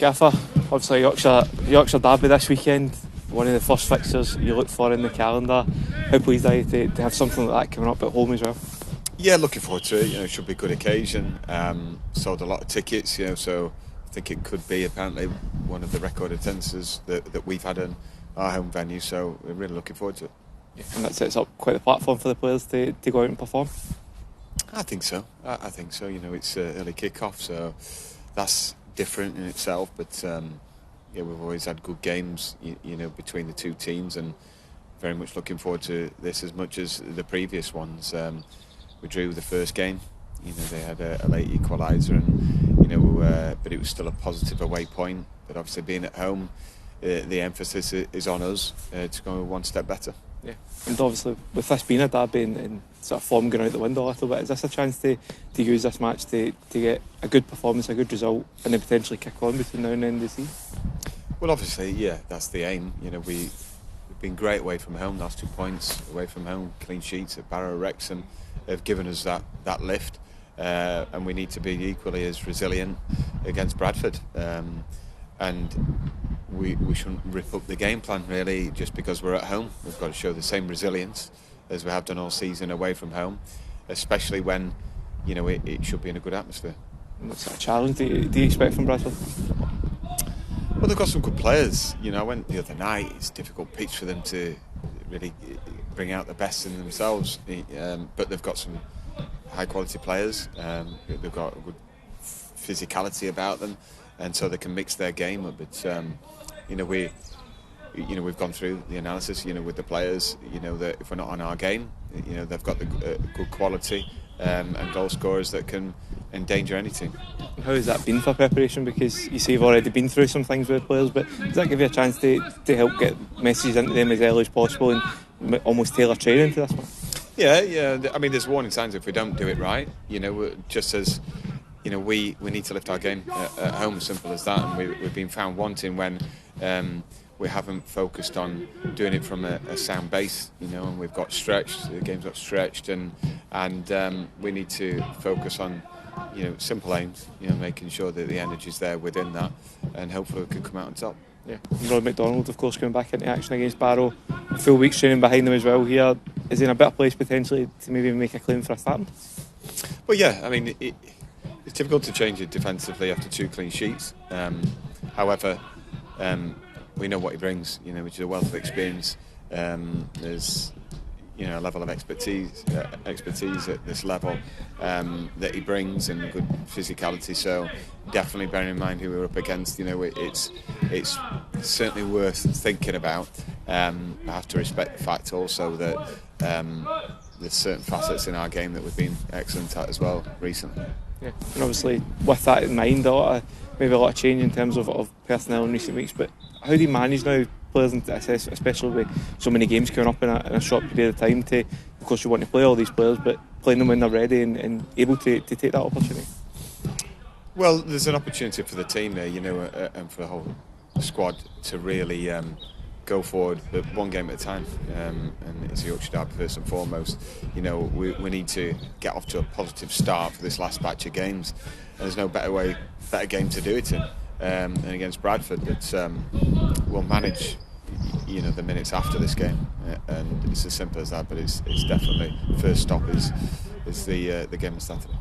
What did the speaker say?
Gaffer, obviously Yorkshire Derby this weekend, one of the first fixtures you look for in the calendar. How pleased are you to have something like that coming up at home as well? Yeah, looking forward to it. It should be a good occasion. Sold a lot of tickets, so I think it could be apparently one of the record attendances that we've had in our home venue. So we're really looking forward to it. Yeah, and that sets up quite the platform for the players to go out and perform. I think so. I think so. It's early kickoff, so that's different in itself. But we've always had good games, between the two teams, and very much looking forward to this as much as the previous ones. We drew the first game. They had a late equaliser, and but it was still a positive away point. But obviously, being at home, the emphasis is on us to go one step better. Yeah, and obviously with this being a derby and sort of form going out the window a little bit, is this a chance to use this match to get a good performance, a good result, and then potentially kick on between now and the end of the season? Well, obviously, yeah, that's the aim. We've been great away from home. Last 2 points away from home, clean sheets at Barrow, Wrexham have given us that lift, and we need to be equally as resilient against Bradford. And we shouldn't rip up the game plan really just because we're at home. We've got to show the same resilience as we have done all season away from home, especially when it should be in a good atmosphere. And what sort of challenge do you expect from Bradford? Well, they've got some good players. I went the other night. It's a difficult pitch for them to really bring out the best in themselves, but they've got some high quality players. They've got a good physicality about them, and so they can mix their game up. But we've gone through the analysis, with the players, that if we're not on our game, they've got the good quality and goal scorers that can endanger any team. How has that been for preparation? Because you say you've already been through some things with the players, but does that give you a chance to help get messages into them as early as possible and almost tailor training to this one? Yeah. I mean, there's warning signs if we don't do it right. Just as we need to lift our game at home, as simple as that. And we've been found wanting when we haven't focused on doing it from a sound base, and we've got stretched. The game's got stretched, and we need to focus on simple aims, making sure that the energy's there within that, and hopefully we can come out on top. Yeah, McDonald, of course, coming back into action against Barrow. A full week's training behind them as well here. Is he in a better place potentially to maybe make a claim for a starting? Well, yeah, I mean, it's difficult to change it defensively after 2 clean sheets. However, we know what he brings, which is a wealth of experience. There's a level of expertise at this level that he brings, and good physicality. So definitely bearing in mind who we're up against, it's certainly worth thinking about. I have to respect the fact also that there's certain facets in our game that we've been excellent at as well recently. Yeah, and obviously with that in mind, maybe a lot of change in terms of personnel in recent weeks. But how do you manage now players, and especially with so many games coming up in a short period of time? Of course, you want to play all these players, but playing them when they're ready and able to take that opportunity. Well, there's an opportunity for the team there, and for the whole squad to really go forward, but one game at a time. And it's the Yorkshire Derby first and foremost. We need to get off to a positive start for this last batch of games. And there's no better game to do it in than against Bradford. But we'll manage, the minutes after this game, and it's as simple as that. But it's definitely first stop is the game on Saturday.